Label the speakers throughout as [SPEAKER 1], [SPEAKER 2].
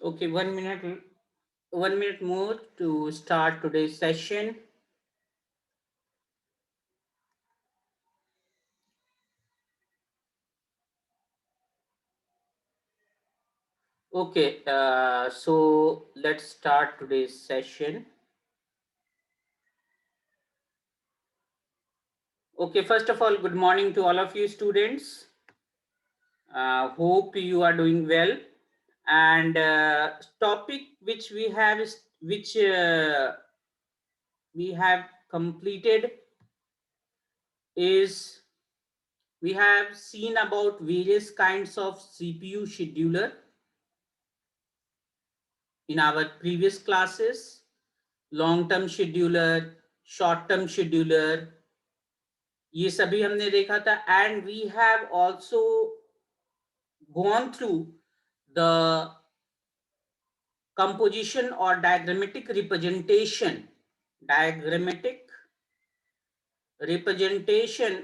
[SPEAKER 1] Okay, 1 minute, 1 minute more to start today's session. Okay, so let's start today's session. Okay, first of all, good morning to all of you students. Hope you are doing well. And topic which we have is which we have completed is we have seen about various kinds of CPU scheduler in our previous classes. Long term scheduler, short term scheduler, ये सभी हमने देखा था. And we have also gone through the composition or diagrammatic representation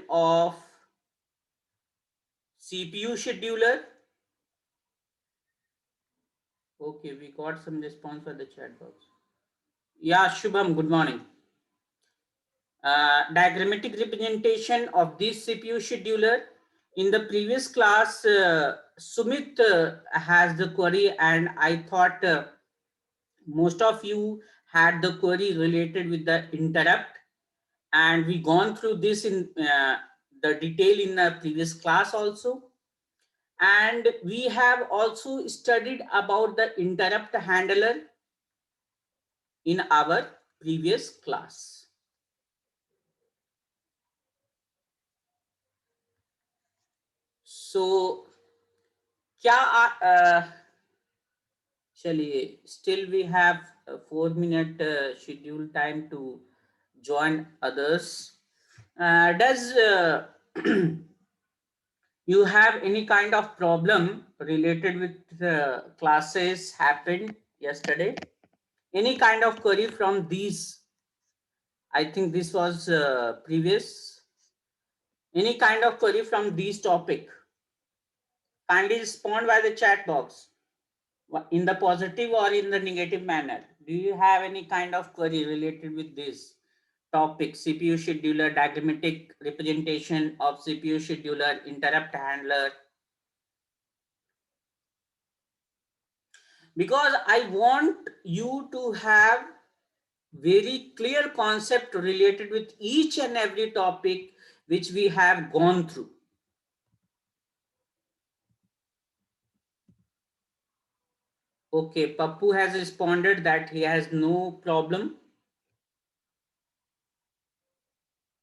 [SPEAKER 1] of CPU scheduler. Okay, we got some response for the chat box. Yeah, Shubham, good morning. Diagrammatic representation of this CPU scheduler. In the previous class, Sumit has the query, and I thought most of you had the query related with the interrupt, and we gone through this in the detail in the previous class also. And we have also studied about the interrupt handler in our previous class. So क्या चलिए, still we have 4 minute schedule time to join others. Does you have any kind of problem related with classes happened yesterday? Any kind of query from these? I think this was previous. Any kind of query from these topic? Kindly respond by the chat box in the positive or in the negative manner. Do you have any kind of query related with this topic? CPU scheduler, diagrammatic representation of CPU scheduler, interrupt handler. Because I want you to have very clear concept related with each and every topic which we have gone through. Okay, Pappu has responded that he has no problem.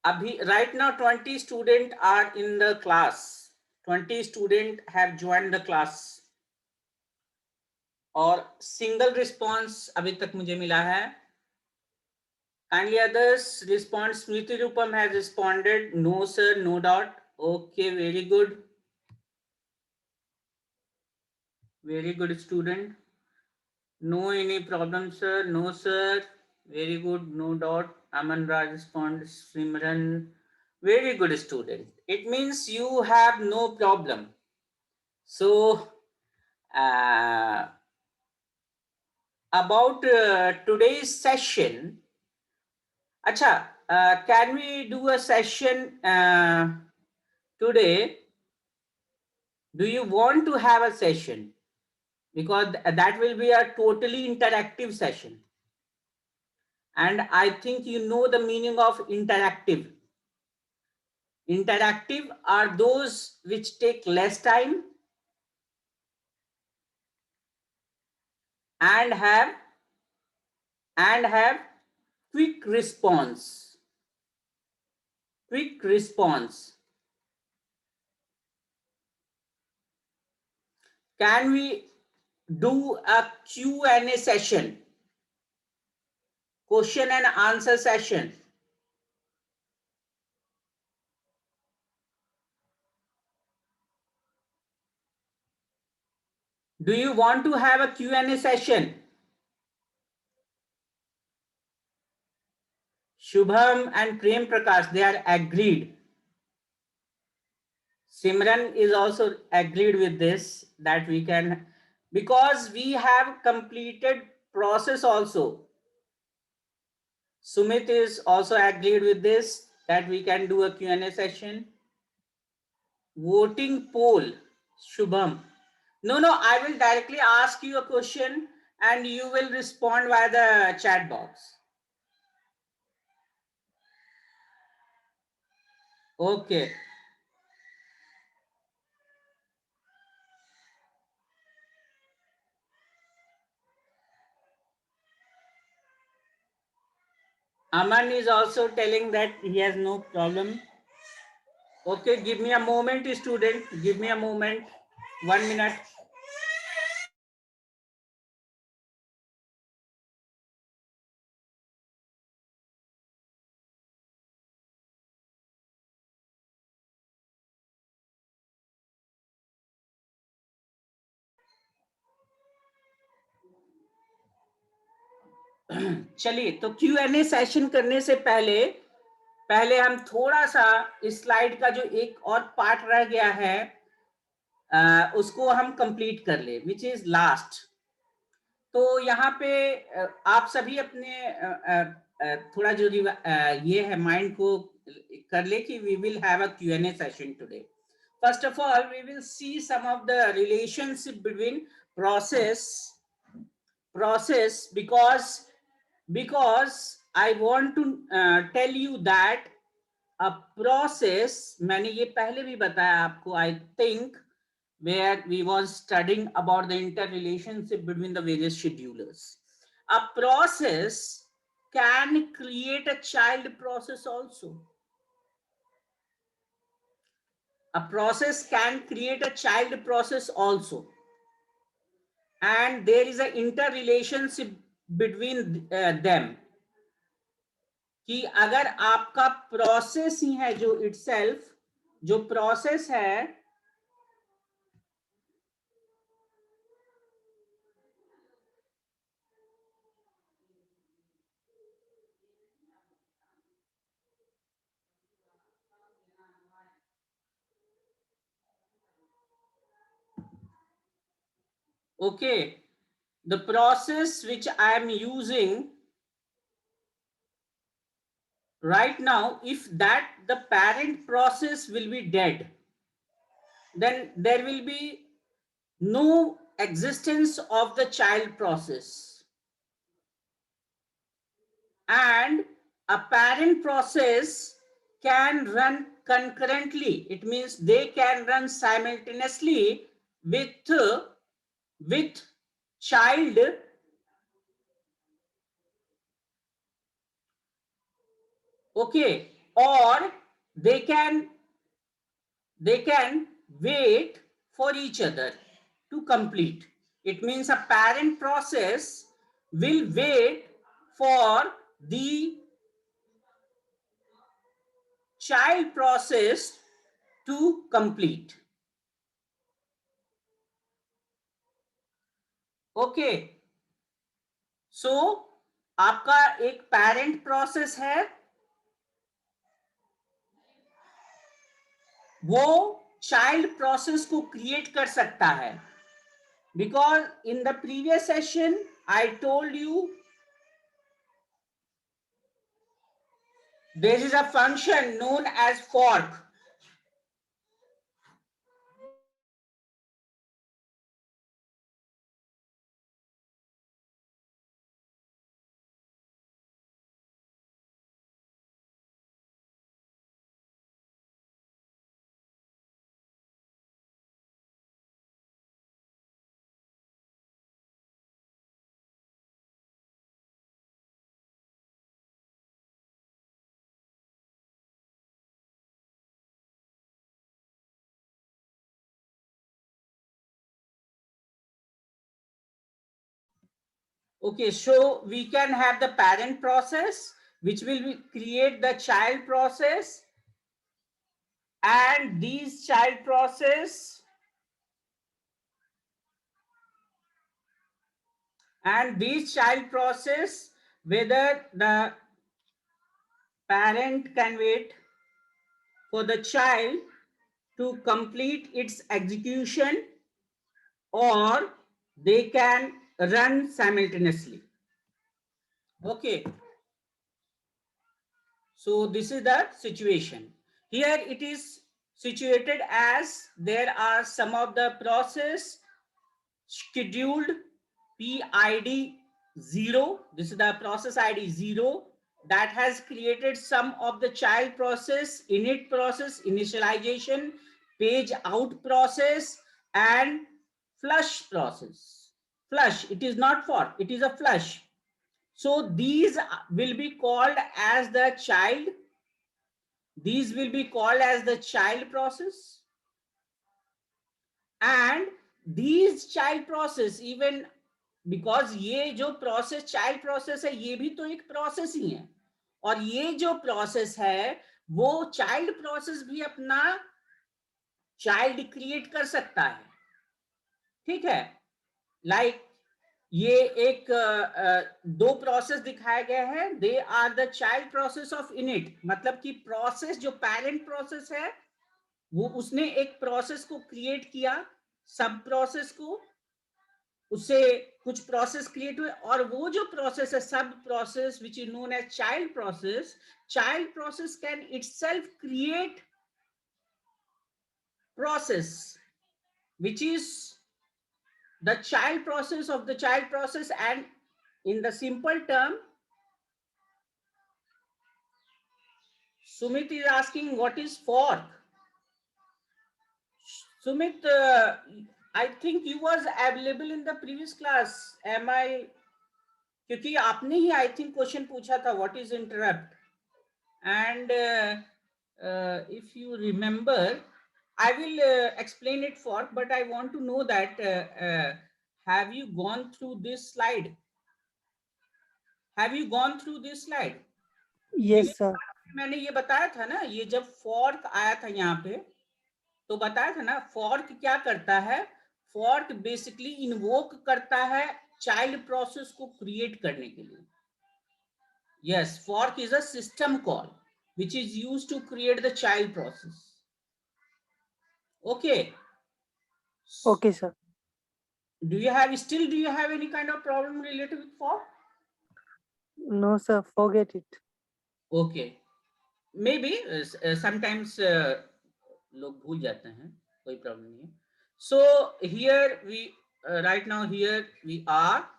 [SPEAKER 1] Abhi, right now 20 students are in the class. 20 students have joined the class. और single response अभी तक मुझे मिला है. Kindly others respond. Smriti Rupam has responded. No sir, no doubt. Okay, very good. Very good student. No any problem sir. No sir. Very good. No doubt. Aman Raj responds. Simran. Very good student. It means you have no problem. So about today's session. Acha, can we do a session today? Do you want to have a session? Because that will be a totally interactive session. And I think you know the meaning of interactive. Interactive are those which take less time and have quick response. Quick response. Can we do a Q&A session? Question and answer session. Do you want to have a Q&A session? Shubham and Prem Prakash, they are agreed. Simran is also agreed with this, that we can because we have completed process also. Sumit is also agreed with this, that we can do a Q&A session. Voting poll, Shubham. No, I will directly ask you a question and you will respond via the chat box. Okay. Aman is also telling that he has no problem. Okay, give me a moment, student. Give me a moment. 1 minute. चलिए, तो Q&A session करने से पहले हम थोड़ा सा इस slide का जो एक और पार्ट रह गया है उसको हम कंप्लीट कर ले, विच इज लास्ट। तो यहाँ पे आप सभी अपने थोड़ा जो ये है माइंड को कर ले कि we will have a Q&A session today. First of all we will see some of the relationship between process because I want to tell you that a process, मैंने ये पहले भी बताया आपको, I think, where we was studying about the interrelationship between the various schedulers. A process can create a child process also. A process can create a child process also. And there is an interrelationship between them. कि अगर आपका process ही है जो itself, जो process है okay, the process which I am using right now, if that the parent process will be dead, then there will be no existence of the child process, and a parent process can run concurrently. It means they can run simultaneously with child, okay, or they can wait for each other to complete. It means a parent process will wait for the child process to complete. Okay, so आपका एक parent process है, वो child process को create कर सकता है, because in the previous session I told you there is a function known as fork. Okay, so we can have the parent process which will create the child process, and these child process whether the parent can wait for the child to complete its execution, or they can run simultaneously. Okay, so this is the situation. Here it is situated as there are some of the process scheduled PID 0. This is the process ID 0 that has created some of the child process, init process, initialization, page out process, and flush process. Flush, it is not for, it is a flush. So these will be called as the child. These will be called as the child process. And these child process, even because ये जो process child process है ये भी तो एक process ही है, और ये जो प्रोसेस है वो चाइल्ड प्रोसेस भी अपना चाइल्ड क्रिएट कर सकता है. ठीक है, लाइक ये एक दो प्रोसेस दिखाया गया है. They are the child process of init, मतलब कि प्रोसेस जो पेरेंट प्रोसेस है वो उसने एक प्रोसेस को क्रिएट किया, सब प्रोसेस को, उससे कुछ प्रोसेस क्रिएट हुए, और वो जो प्रोसेस है sub process which is known as child process can itself create process which is the child process of the child process. And in the simple term, Sumit is asking what is fork. Sumit, I think you was available in the previous class. Am I? क्योंकि आपने ही I think question पूछा था what is interrupt, and if you remember, I will explain it for, but I want to know that have you gone through this slide? Have you gone through this slide?
[SPEAKER 2] Yes, sir.
[SPEAKER 1] मैंने ये बताया था ना, ये जब fork आया था यहाँ पे तो बताया था ना, फॉर्क क्या करता है, फॉर्क बेसिकली इन्वोक करता है चाइल्ड प्रोसेस को क्रिएट करने के लिए. Yes, fork is a system call which is used to create the child process. Okay.
[SPEAKER 2] Okay, sir.
[SPEAKER 1] Do you have any kind of problem related with fork?
[SPEAKER 2] No, sir. Forget it.
[SPEAKER 1] Okay. Maybe sometimes लोग भूल जाते हैं, कोई problem नहीं है. So here we right now here we are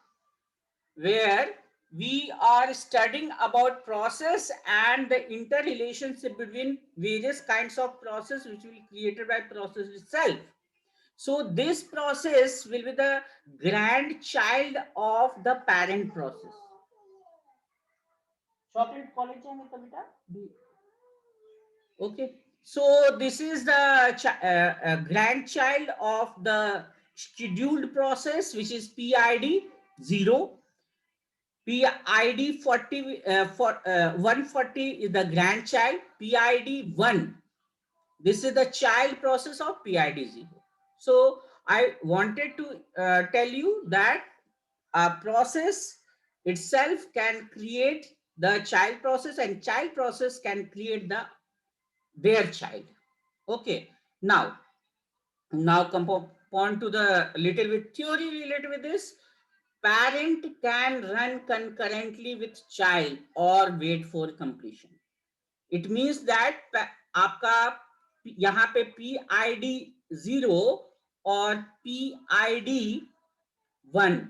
[SPEAKER 1] where we are studying about process and the interrelationship between various kinds of process which will be created by process itself. So this process will be the grandchild of the parent process. Chocolate college है कविता? Okay. So this is the grandchild of the scheduled process, which is PID 0. PID 40 for 140 is the grandchild. PID 1. This is the child process of PID 0. So I wanted to tell you that a process itself can create the child process, and child process can create their child. Okay. Now come on to the little bit theory related with this. Parent can run concurrently with child or wait for completion. It means that आपका यहाँ पे PID 0 और PID 1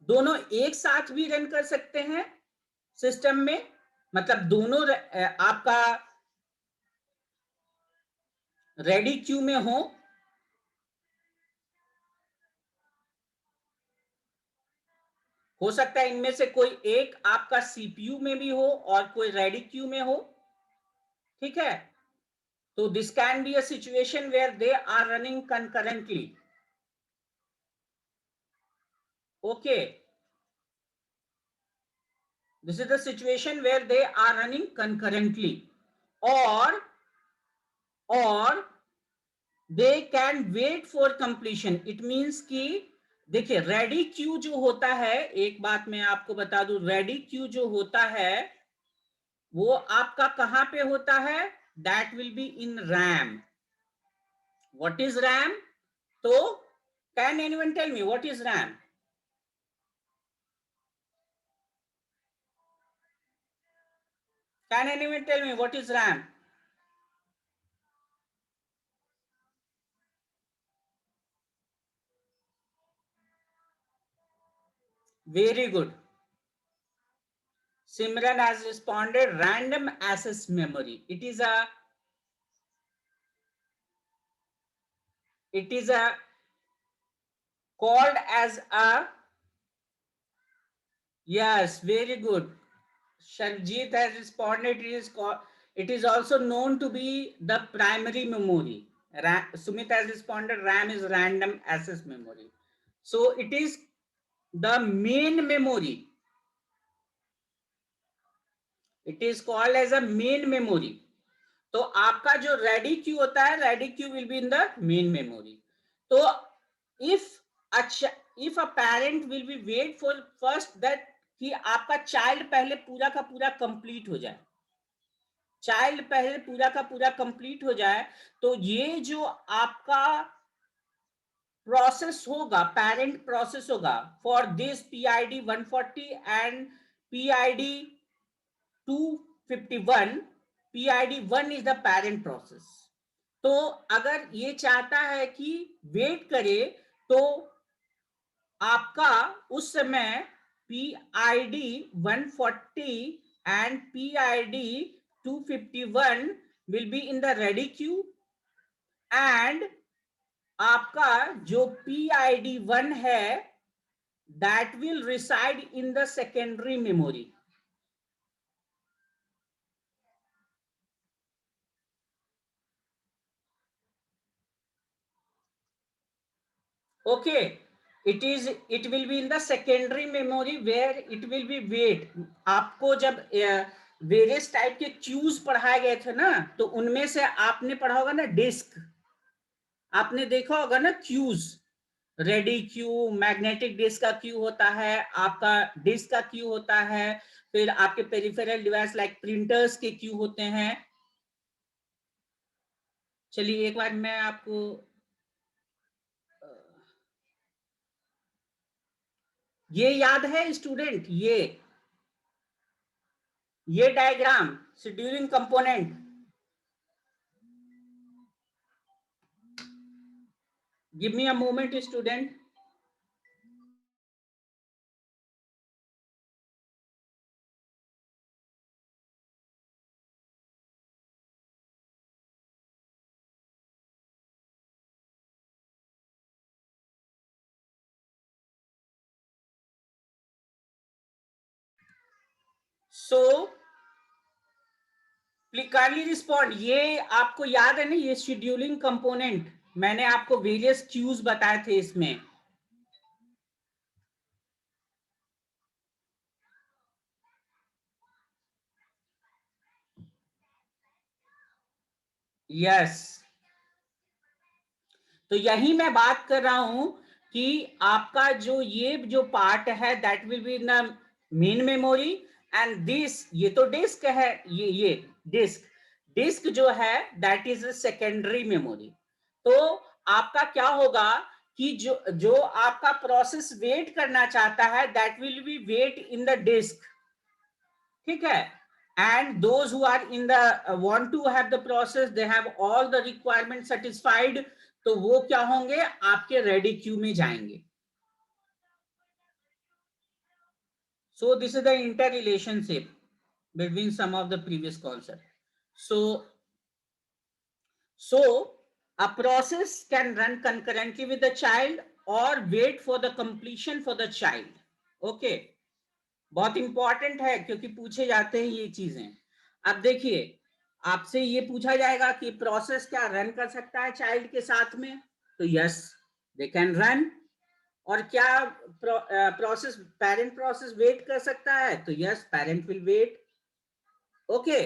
[SPEAKER 1] दोनों एक साथ भी run कर सकते हैं सिस्टम में, मतलब दोनों आपका रेडी क्यू में हो सकता है इनमें से कोई एक आपका सीपीयू में भी हो और कोई रेडी क्यू में हो. ठीक है, तो this can be a situation where they are running concurrently. Okay, this is the situation where they are running concurrently, or they can wait for completion. It means कि देखिए रेडी क्यू जो होता है, एक बात मैं आपको बता दूं, रेडी क्यू जो होता है वो आपका कहां पे होता है, that will be in RAM. What is RAM? तो can anyone tell me what is RAM? Can anyone tell me what is RAM? Very good. Simran has responded random access memory. It is called as a, yes, very good. Sharjit has responded, it is also known to be the primary memory. Sumit has responded RAM is random access memory. So it is the main memory. It is called as a main memory. तो आपका जो ready queue होता है, ready queue will be in the main memory. तो if अच्छा, if a parent will be wait for first that कि आपका child पहले पूरा का पूरा कंप्लीट हो जाए, चाइल्ड पहले पूरा का पूरा कंप्लीट हो जाए, तो ये जो आपका प्रोसेस होगा, पेरेंट प्रोसेस होगा for this PID 140 and PID 251, PID 1 is the parent process. तो अगर ये चाहता है कि वेट करे, तो आपका उस समय PID 140 and PID 251 will be in the ready queue, and आपका जो PID 1 है that will reside in the secondary memory. Okay, it will be in the secondary memory where it will be wait. आपको जब various type के cues पढ़ाए गए थे ना, तो उनमें से आपने पढ़ा होगा ना डिस्क, आपने देखा होगा ना queues, ready queue, magnetic disk का क्यू होता है, आपका डिस्क का क्यू होता है, फिर आपके पेरिफेरल डिवाइस लाइक प्रिंटर्स के क्यू होते हैं. चलिए एक बार मैं आपको ये याद है स्टूडेंट, ये diagram scheduling component, give me a moment student. So kindly respond. ये आपको याद है ना, ये शेड्यूलिंग कंपोनेंट, मैंने आपको वेरियस क्यूज बताए थे इसमें. यस, तो यही मैं बात कर रहा हूं कि आपका जो ये जो पार्ट है that will be in the main memory, and this, ये तो डिस्क है, ये डिस्क, डिस्क जो है दैट इज सेकेंडरी मेमोरी. तो आपका क्या होगा कि जो जो आपका प्रोसेस वेट करना चाहता है that will be wait in the disk. ठीक है, and those who are in the want to have the process, they have all the requirements satisfied, तो वो क्या होंगे, आपके रेडी क्यू में जाएंगे. So this is the interrelationship between some of the previous concepts. So a process can run concurrently with the child or wait for the completion for the child. Okay, बहुत important है क्योंकि पूछे जाते हैं ये चीजें. अब देखिए, आपसे ये पूछा जाएगा कि प्रोसेस क्या रन कर सकता है चाइल्ड के साथ में, तो यस दे कैन रन. और क्या प्रोसेस, पेरेंट प्रोसेस वेट कर सकता है, तो yes parent will wait. Okay,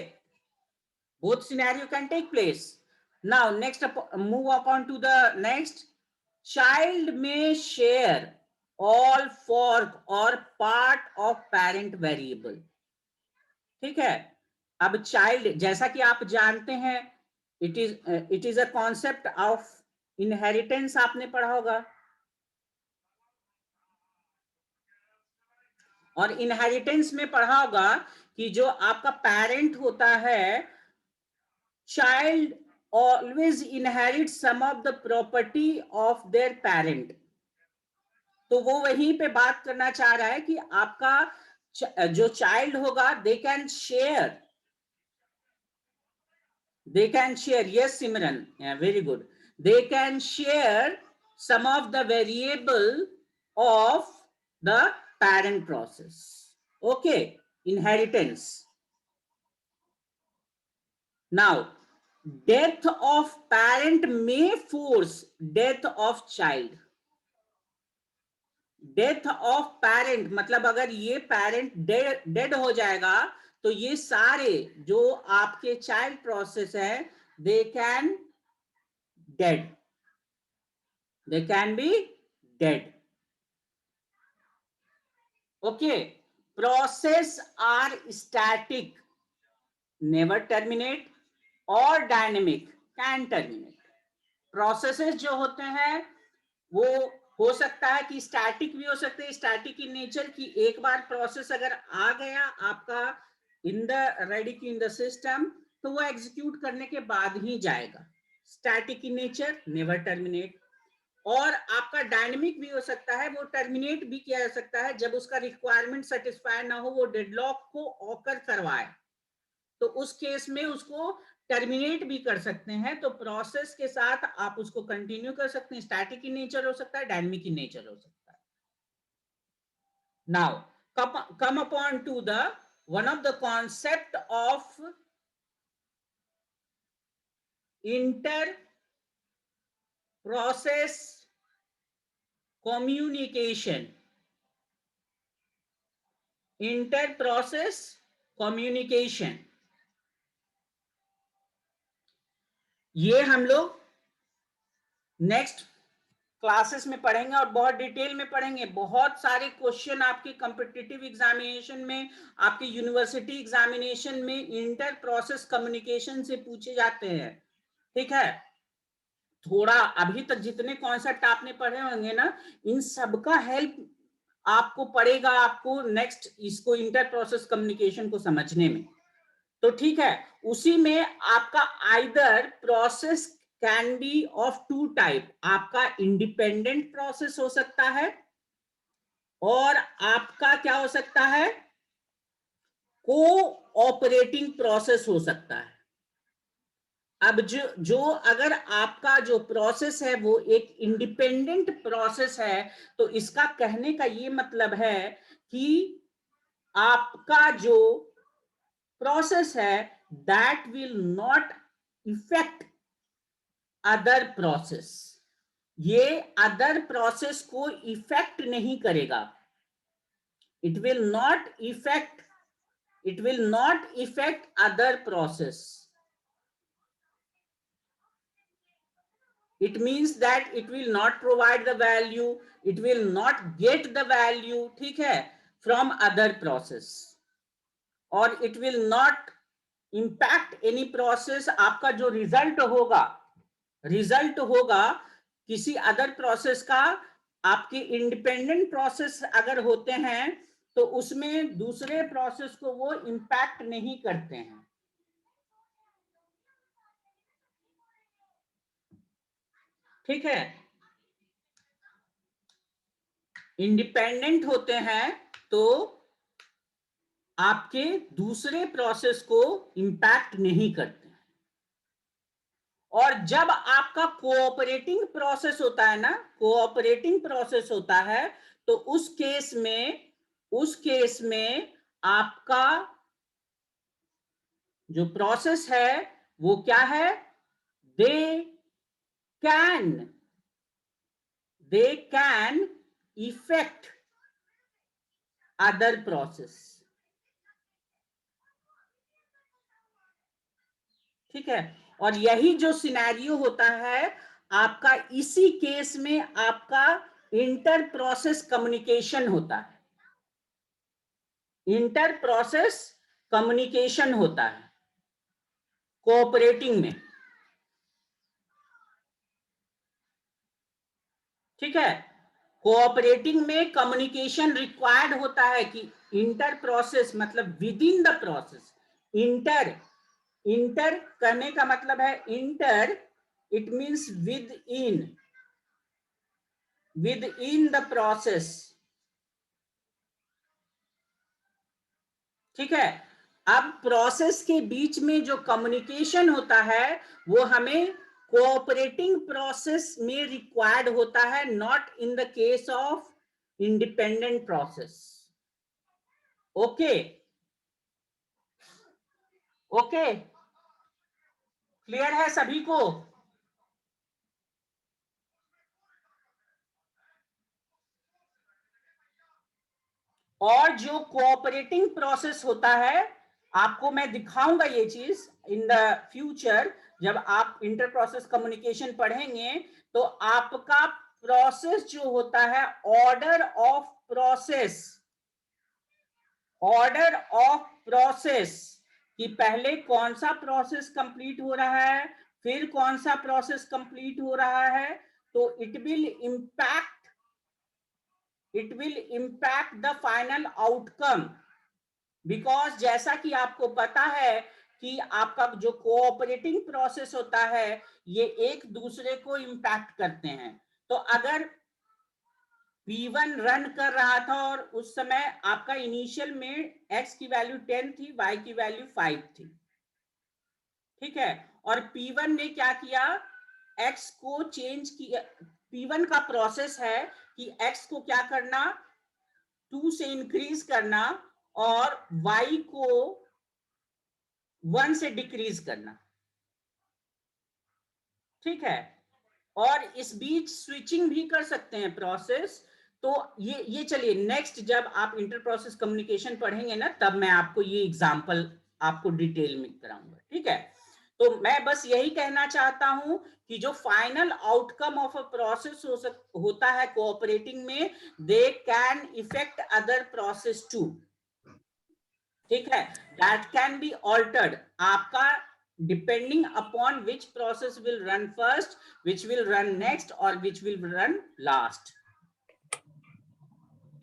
[SPEAKER 1] both scenario can take place. Now next move upon to the next. Child may share all fork or part of parent variable. ठीक है, अब child, जैसा कि आप जानते हैं, it is a concept of inheritance, आपने पढ़ा होगा. और इनहेरिटेंस में पढ़ा होगा कि जो आपका पेरेंट होता है, child always inherit some of the property of their parent. तो वो वहीं पे बात करना चाह रहा है कि आपका जो चाइल्ड होगा, they can share, yes Simran, yeah, very good, they can share some of the variable of the parent process. Okay, inheritance. Now, death of parent may force death of child. Death of parent मतलब अगर ये parent dead हो जाएगा तो ये सारे जो आपके चाइल्ड प्रोसेस है, they can dead, they can be dead. Okay, process are static, never terminate, और डायनेमिक, कैन टर्मिनेट। प्रोसेसेस जो होते हैं वो हो सकता है कि स्टैटिक भी हो सकते हैं, स्टैटिक इन नेचर की एक बार प्रोसेस अगर आ गया आपका इन द रेडी की इन द सिस्टम तो वो एग्जीक्यूट करने के बाद ही जाएगा। Static in nature, never terminate. और आपका डायनेमिक भी हो सकता है, वो टर्मिनेट भी किया जा सकता है जब उसका रिक्वायरमेंट सेटिस्फाई ना हो, वो डेडलॉक को ऑकर करवाए, तो उस केस में उसको टर्मिनेट भी कर सकते हैं। तो प्रोसेस के साथ आप उसको कंटिन्यू कर सकते हैं, स्टैटिक इन नेचर हो सकता है, डायनेमिक इन नेचर हो सकता है। Now come upon to the one of the concept of inter process communication, inter process communication। ये हम लोग नेक्स्ट क्लासेस में पढ़ेंगे और बहुत डिटेल में पढ़ेंगे। बहुत सारे क्वेश्चन आपके कॉम्पिटिटिव एग्जामिनेशन में, आपके यूनिवर्सिटी एग्जामिनेशन में इंटर प्रोसेस कम्युनिकेशन से पूछे जाते हैं। ठीक है, थोड़ा अभी तक जितने कॉन्सेप्ट आपने पढ़े होंगे ना, इन सबका हेल्प आपको पड़ेगा, आपको नेक्स्ट इसको इंटर प्रोसेस कम्युनिकेशन को समझने में। तो ठीक है, उसी में आपका either process can be of two type, आपका इंडिपेंडेंट प्रोसेस हो सकता है और आपका क्या हो सकता है, कोऑपरेटिंग प्रोसेस हो सकता है। अब जो अगर आपका जो प्रोसेस है वो एक इंडिपेंडेंट प्रोसेस है, तो इसका कहने का ये मतलब है कि आपका जो प्रोसेस है that will not effect other process, ये अदर प्रोसेस को इफेक्ट नहीं करेगा। It will not effect, it will not effect other process. It means that it will not provide the value, it will not get the value, ठीक है, from other process, और it will not impact any process। आपका जो result होगा, result होगा किसी other process का, आपके इंडिपेंडेंट प्रोसेस अगर होते हैं तो उसमें दूसरे प्रोसेस को वो इंपैक्ट नहीं करते हैं। ठीक है, इंडिपेंडेंट होते हैं तो आपके दूसरे प्रोसेस को इंपैक्ट नहीं करते हैं। और जब आपका कोऑपरेटिंग प्रोसेस होता है ना, कोऑपरेटिंग प्रोसेस होता है, तो उस केस में आपका जो प्रोसेस है वो क्या है, they can effect other process. ठीक है, और यही जो सिनेरियो होता है आपका, इसी केस में आपका इंटर प्रोसेस कम्युनिकेशन होता है, इंटर प्रोसेस कम्युनिकेशन होता है कोऑपरेटिंग में। ठीक है, कोऑपरेटिंग में कम्युनिकेशन रिक्वायर्ड होता है कि इंटर प्रोसेस मतलब with in the process. Inter, inter करने का मतलब है inter, it means with in the process. ठीक है, अब प्रोसेस के बीच में जो कम्युनिकेशन होता है वो हमें कोऑपरेटिंग प्रोसेस में रिक्वायर्ड होता है, not in the case of independent process. Okay, okay, clear है सभी को? और जो कोऑपरेटिंग प्रोसेस होता है, आपको मैं दिखाऊंगा ये चीज इन द फ्यूचर। जब आप इंटर प्रोसेस कम्युनिकेशन पढ़ेंगे तो आपका प्रोसेस जो होता है, order of process, order of process, कि पहले कौन सा प्रोसेस कंप्लीट हो रहा है, फिर कौन सा प्रोसेस कंप्लीट हो रहा है, तो it will impact the final outcome. Because जैसा कि आपको पता है कि आपका जो कोऑपरेटिंग प्रोसेस होता है ये एक दूसरे को इम्पैक्ट करते हैं। तो अगर P1 रन कर रहा था और उस समय आपका इनिशियल में x की वैल्यू 10 थी, y की वैल्यू 5 थी, ठीक है, और P1 ने क्या किया, x को चेंज किया। P1 का प्रोसेस है कि x को क्या करना, 2 से इंक्रीज करना और y को 1 से डिक्रीज करना। ठीक है, और इस बीच स्विचिंग भी कर सकते हैं प्रोसेस। तो ये चलिए नेक्स्ट जब आप इंटर प्रोसेस कम्युनिकेशन पढ़ेंगे ना, तब मैं आपको ये एग्जांपल आपको डिटेल में कराऊंगा। ठीक है, तो मैं बस यही कहना चाहता हूं कि जो final outcome of a process होता है कोऑपरेटिंग में, they can effect other process too. ठीक है, दैट कैन बी ऑल्टर्ड, आपका depending upon which process will run first, which will run next और विच विल रन लास्ट।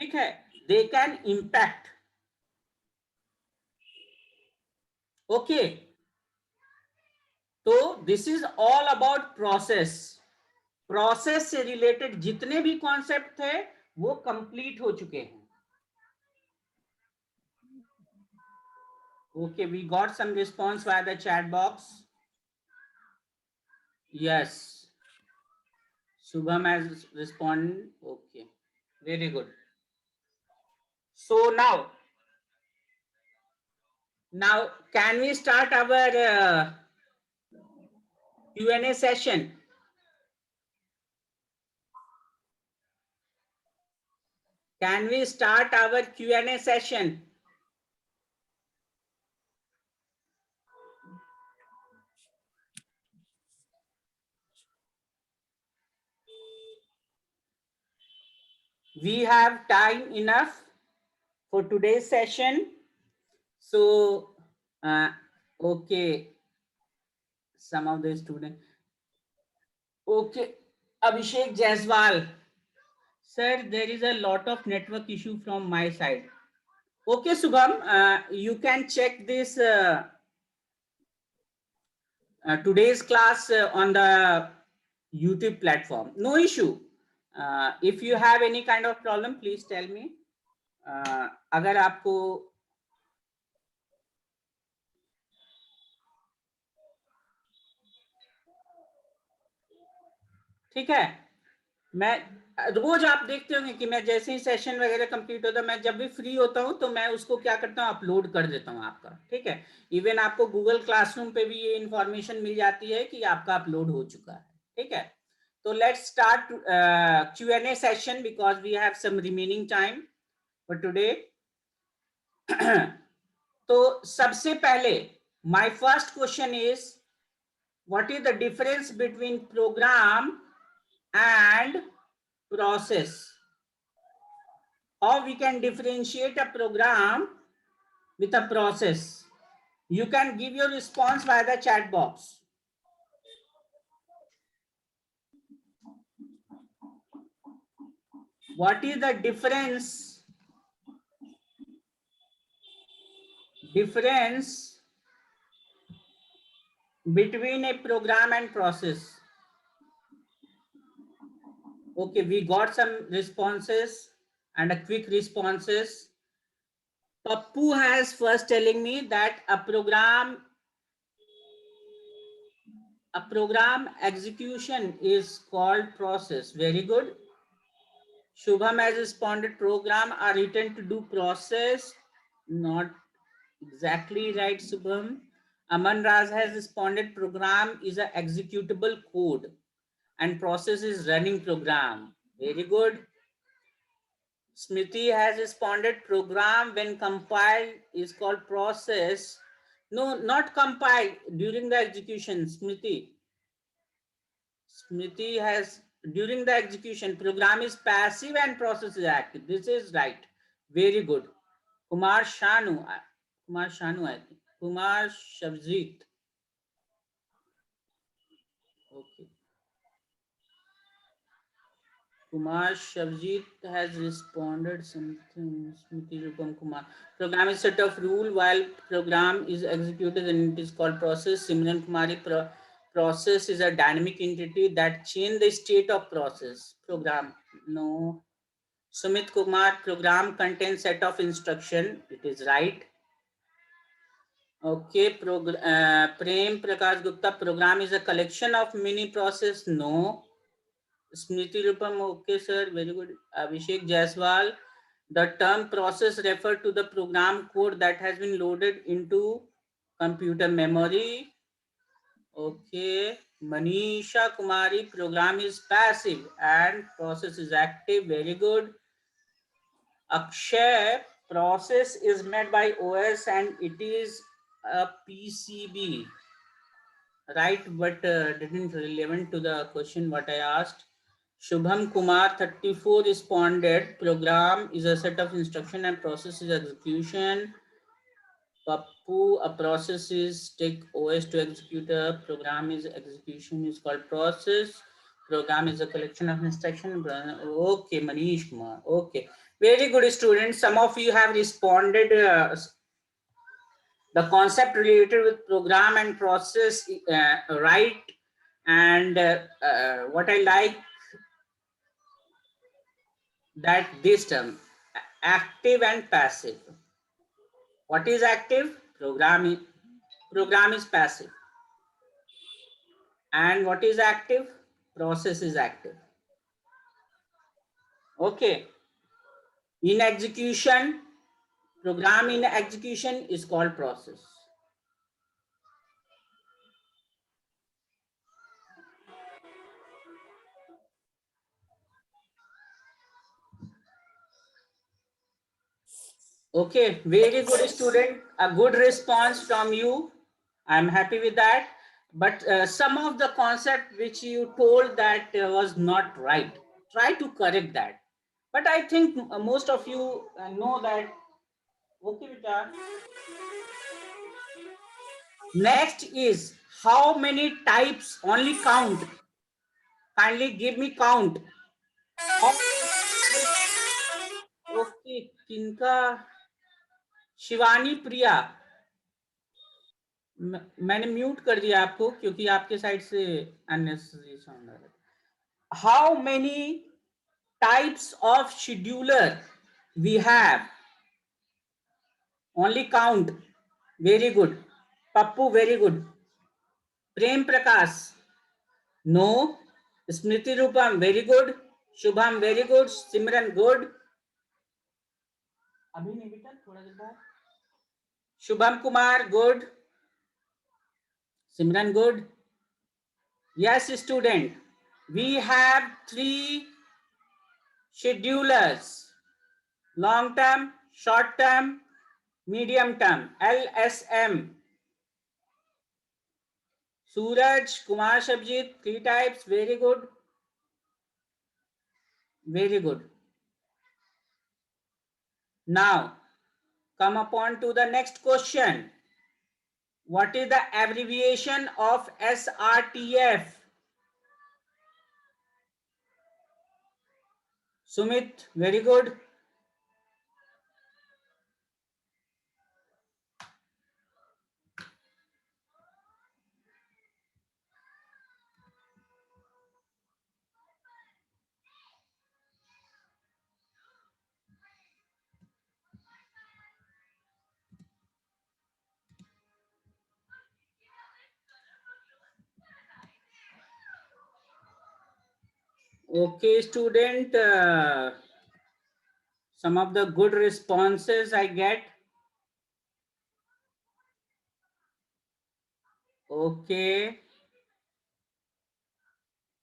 [SPEAKER 1] ठीक है, they can impact. Okay, तो this is all about process. Process से related जितने भी कॉन्सेप्ट थे वो कंप्लीट हो चुके हैं। Okay, we got some response via the chat box. Yes, Shubham has responded. Okay, very good. So now can we start our Q&A session? Can we start our Q&A session? We have time enough for today's session. So, okay, some of the students. Okay, Abhishek Jaiswal. Sir, there is a lot of network issue from my side. Okay, Subham, you can check this today's class on the YouTube platform. No issue. If you have any kind of problem, please tell me. अगर आपको ठीक है, मैं रोज आप देखते होंगे कि मैं जैसे ही सेशन वगैरह कंप्लीट होता है, मैं जब भी फ्री होता हूं तो मैं उसको क्या करता हूं, अपलोड कर देता हूं आपका। ठीक है, इवन आपको गूगल क्लासरूम पे भी ये इंफॉर्मेशन मिल जाती है कि आपका अपलोड हो चुका है। ठीक है, तो let's start Q&A session because we have some remaining time for today. तो सबसे पहले my first question is, what is the difference between program and process? How we can differentiate a program with a process? You can give your response via the chat box. What is the difference difference between a program and process. Okay, we got some responses and a quick responses. Pappu has first telling me that a program execution is called process. Very good. Shubham has responded program are written to do process. Not exactly right, Shubham. Aman Raz has responded program is a executable code and process is running program. Very good. Smriti has responded program when compiled is called process. No, not compiled during the execution. Smriti has during the execution program is passive and process is active. This is right. Very good. Kumar Shanu. Kumar Shanu, I think. Kumar Shavjit. Okay. Kumar Shavjit has responded something. Smriti Rupam Kumar. Program is set of rule while program is executed and it is called process. Simran Kumari process is a dynamic entity that change the state of process. Program. No. Sumit Kumar, program contains set of instruction. It is right. Okay. Prem Prakash Gupta, program is a collection of mini process. No. Smriti Rupam, okay, sir. Very good. Abhishek Jaiswal, the term process refer to the program code that has been loaded into computer memory. Okay. Manisha Kumari, program is passive and process is active. Very good. Akshay, process is made by OS and it is a PCB, right? But didn't relevant to the question what I asked. Shubham Kumar 34 responded, program is a set of instruction and process is execution. Pappu, a process is take OS to execute a program is execution is called process. Program is a collection of instruction. Okay, Manish Kumar. Okay, very good students. Some of you have responded the concept related with program and process right. And what I like that this term active and passive. What is active? Program is passive. And what is active? Process is active. Okay. In execution, program in execution is called process. Okay, very good student. A good response from you. I'm happy with that. But some of the concept which you told that was not right. Try to correct that. But I think most of you know that. Okay, Vita. Next is how many types only count. Kindly give me count. Okay किनका शिवानी प्रिया मैंने mute कर दिया आपको क्योंकि आपके side से unnecessary sound आ रहा है how many types of scheduler we have only count very good Pappu very good Prem Prakash no Smriti Rupam very good Shubham very good Simran good अभी नहीं बेटा थोड़ा देर बाद Shubham Kumar good Simran good yes student we have three schedulers long term short term medium term LSM Suraj Kumar Shabjit three types very good now come upon to the next question what is the abbreviation of SRTF Sumit very good Okay, student, some of the good responses I get. Okay.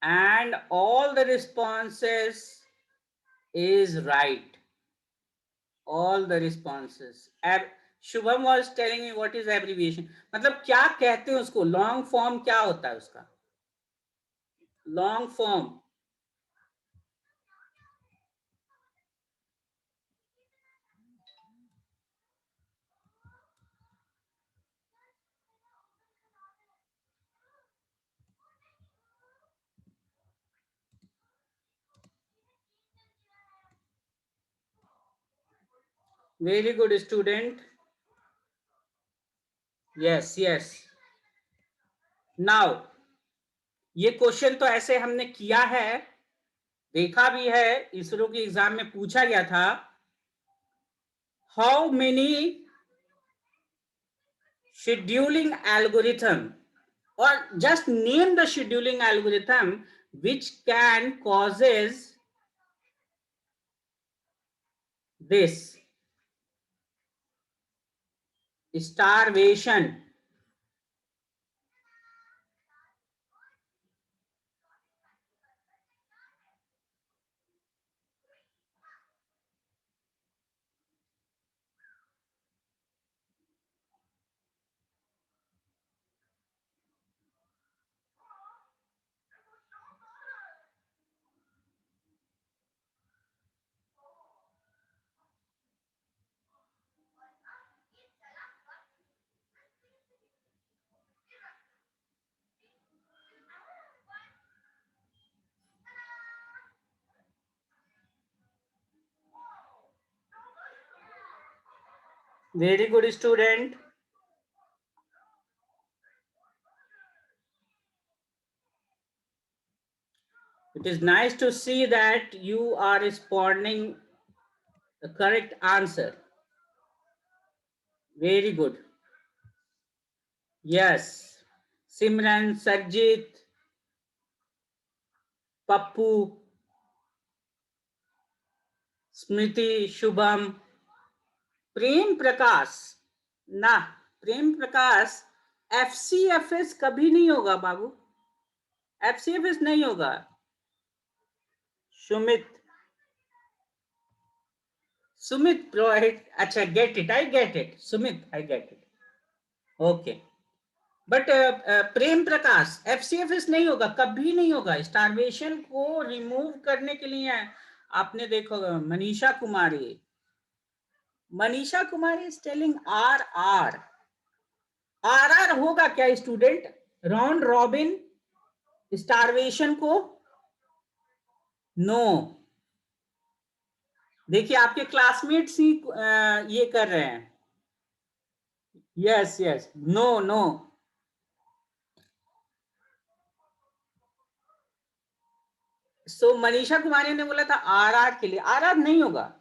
[SPEAKER 1] And all the responses is right. All the responses. Shubham was telling me what is abbreviation. मतलब क्या कहते हैं उसको? Long form क्या होता है उसका? Long form. Very good, student. Yes, yes. Now, ये क्वेश्चन तो ऐसे हमने किया है, देखा भी है, इसरो के एग्जाम में पूछा गया था. How many scheduling algorithm, or just name the scheduling algorithm which can causes this starvation. Very good, student. It is nice to see that you are responding the correct answer. Very good. Yes. Simran, Sarjit, Pappu, Smriti, Shubham, Prem Prakash ना. Prem Prakash FCFS कभी नहीं होगा बाबू. FCFS नहीं होगा. Sumit provide. अच्छा, get it, I get it Sumit, I get it. Okay. But Prem Prakash FCFS नहीं होगा, कभी नहीं होगा. स्टारवेशन को रिमूव करने के लिए आपने देखो Manisha Kumari. Manisha Kumari is telling RR. RR होगा क्या स्टूडेंट? राउंड रॉबिन स्टारवेशन को? नो. देखिए आपके क्लासमेट्स ही ये कर रहे हैं. Yes yes. No no. So Manisha Kumari ने बोला था RR के लिए. RR नहीं होगा.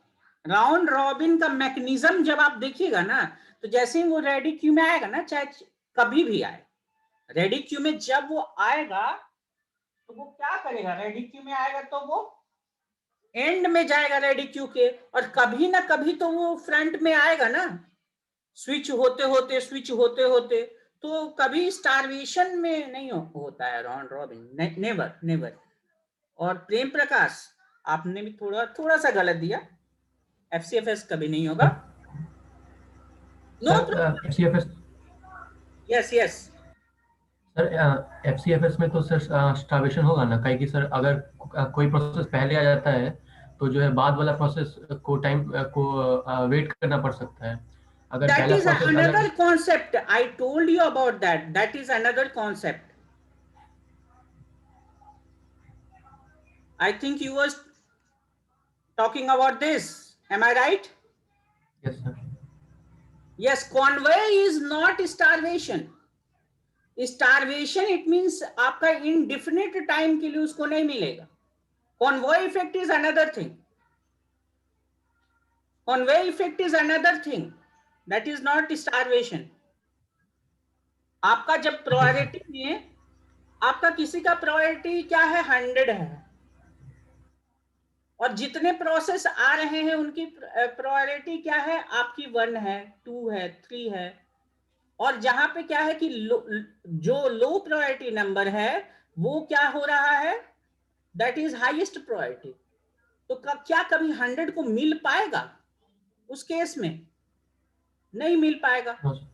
[SPEAKER 1] राउंड रॉबिन का मैकेनिज्म जब आप देखिएगा ना, तो जैसे ही वो रेडी क्यू में आएगा ना, चाहे कभी भी आए, रेडी क्यू में जब वो आएगा तो वो क्या करेगा? रेडी क्यू में आएगा तो वो एंड में जाएगा रेडी क्यू के, और कभी ना कभी तो वो फ्रंट में आएगा ना, स्विच होते होते. तो कभी स्टारवेशन में नहीं होता है राउंड रॉबिन. Never never. और प्रेम प्रकाश आपने भी थोड़ा सा गलत दिया. FCFS कभी नहीं होगा. No problem.
[SPEAKER 3] FCFS
[SPEAKER 1] yes yes.
[SPEAKER 3] Sir FCFS में तो सर स्टार्वेशन होगा ना, काहे कि सर अगर कोई प्रोसेस पहले आ जाता है तो जो है बाद वाला प्रोसेस को टाइम को वेट करना पड़ सकता है. अगर
[SPEAKER 1] That
[SPEAKER 3] पहला
[SPEAKER 1] is
[SPEAKER 3] process
[SPEAKER 1] another concept. I told you about that. That is another concept. I think you was talking about this. Am I right?
[SPEAKER 3] Yes sir.
[SPEAKER 1] Yes, convoy is not starvation. Starvation it means आपका indefinite time के लिए उसको नहीं मिलेगा. Convoy effect is another thing. Convoy effect is another thing. That is not starvation. आपका जब priority में, आपका किसी का प्रायोरिटी क्या है? 100 है. और जितने प्रोसेस आ रहे हैं उनकी प्रायोरिटी क्या है आपकी 1 है, 2 है, 3 है, और जहां पे क्या है कि जो लो प्रायोरिटी नंबर है वो क्या हो रहा है, दैट इज हाईएस्ट प्रायोरिटी। तो क्या कभी 100 को मिल पाएगा उस केस में? नहीं मिल पाएगा।
[SPEAKER 3] No sir.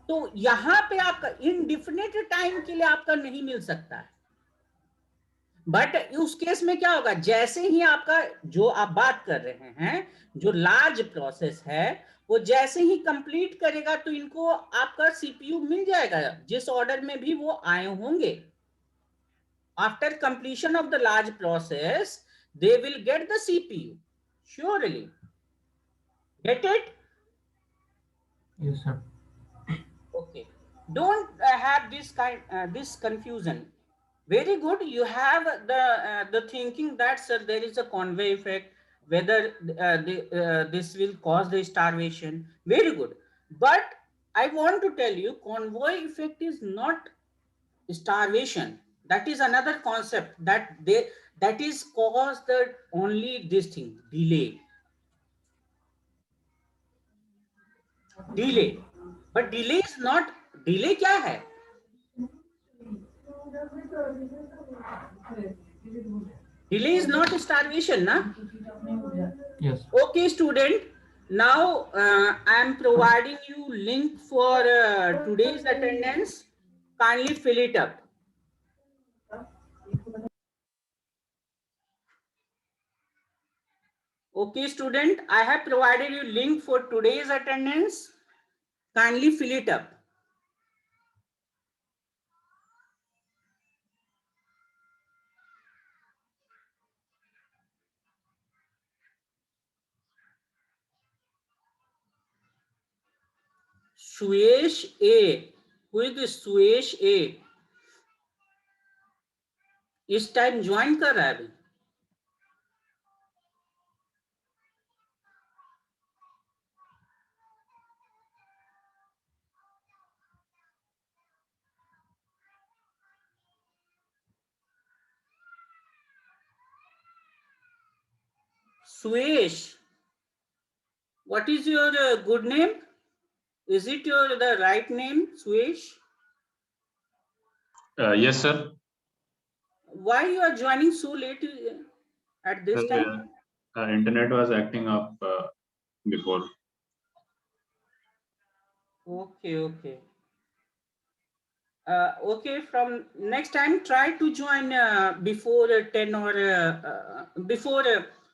[SPEAKER 1] तो यहां पे आपका इनडिफिनिट टाइम के लिए आपका नहीं मिल सकता है। बट उस केस में क्या होगा, जैसे ही आपका जो आप बात कर रहे हैं जो लार्ज प्रोसेस है वो जैसे ही कंप्लीट करेगा तो इनको आपका सीपीयू मिल जाएगा जिस ऑर्डर में भी वो आए होंगे। After completion of the large process they will get the CPU surely. Get it?
[SPEAKER 3] Yes sir.
[SPEAKER 1] Okay, don't have this confusion. Very good, you have the thinking that sir there is a convey effect, whether this will cause the starvation. Very good, but I want to tell you convoy effect is not starvation. That is another concept that is caused the only this thing, delay. But delay is not, delay क्या है? Delay is not starvation na?
[SPEAKER 3] Yes.
[SPEAKER 1] Okay student, now I am providing you link for today's attendance. Kindly fill it up. Okay student, I have provided you link for today's attendance. Kindly fill it up. Suyesh A. Who is this Suyesh A? इस time join कर रहा है अभी? Suyesh, what is your good name? Is it your the right name, Suyesh?
[SPEAKER 4] Yes, sir.
[SPEAKER 1] Why you are joining so late at this time?
[SPEAKER 4] Internet was acting up before.
[SPEAKER 1] Okay, okay. Okay, from next time try to join before 10 or before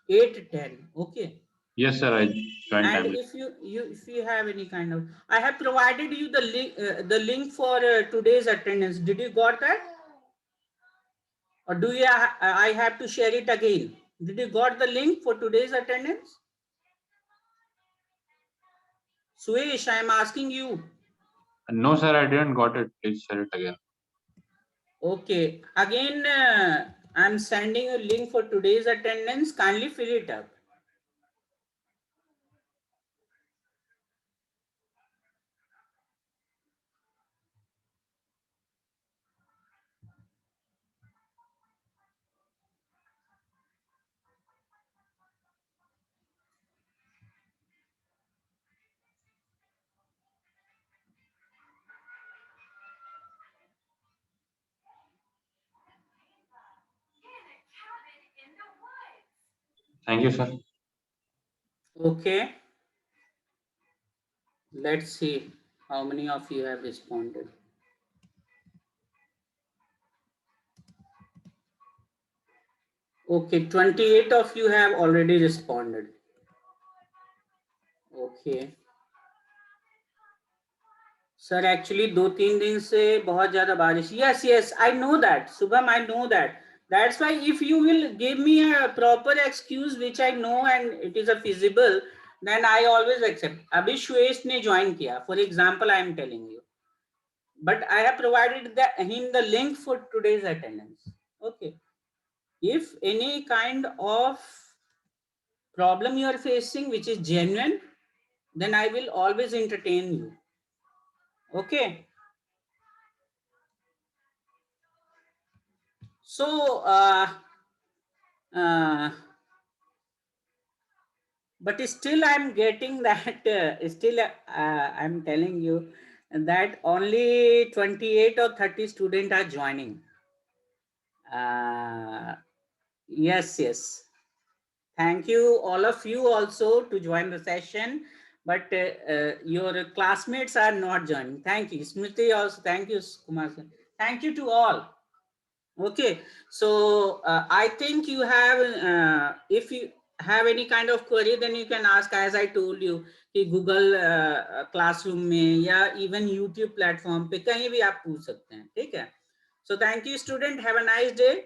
[SPEAKER 1] 8 10. Okay.
[SPEAKER 4] Yes, sir. I joined
[SPEAKER 1] And
[SPEAKER 4] timely.
[SPEAKER 1] if you have any kind of, I have provided you the link for today's attendance. Did you got that? Or do you I have to share it again? Did you got the link for today's attendance? Suesh, I am asking you.
[SPEAKER 4] No, sir. I didn't got it. Please share it again.
[SPEAKER 1] Okay, again I'm sending a link for today's attendance. Kindly fill it up.
[SPEAKER 4] Thank you, sir.
[SPEAKER 1] Okay, let's see how many of you have responded. Okay, 28 of you have already responded. Okay. Sir actually 2-3 दिन से बहुत ज्यादा बारिश. Yes, yes, I know that. Subham, I know that. That's why if you will give me a proper excuse which I know and it is a feasible, then I always accept. अभी श्वेश ने join किया. For example, I am telling you. But I have provided him the link for today's attendance. Okay. If any kind of problem you are facing which is genuine, then I will always entertain you. Okay. So, but still I'm getting that I'm telling you that only 28 or 30 students are joining. Yes. Thank you, all of you also to join the session, but your classmates are not joining. Thank you. Smriti also, thank you, Kumar sir. Thank you to all. Okay, so I think you have, if you have any kind of query, then you can ask, as I told you, कि Google Classroom में या even YouTube platform पे कहीं भी आप पूछ सकते हैं, ठीक है? So thank you, student. Have a nice day.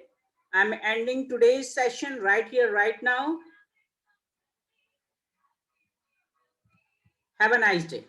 [SPEAKER 1] I'm ending today's session right here, right now. Have a nice day.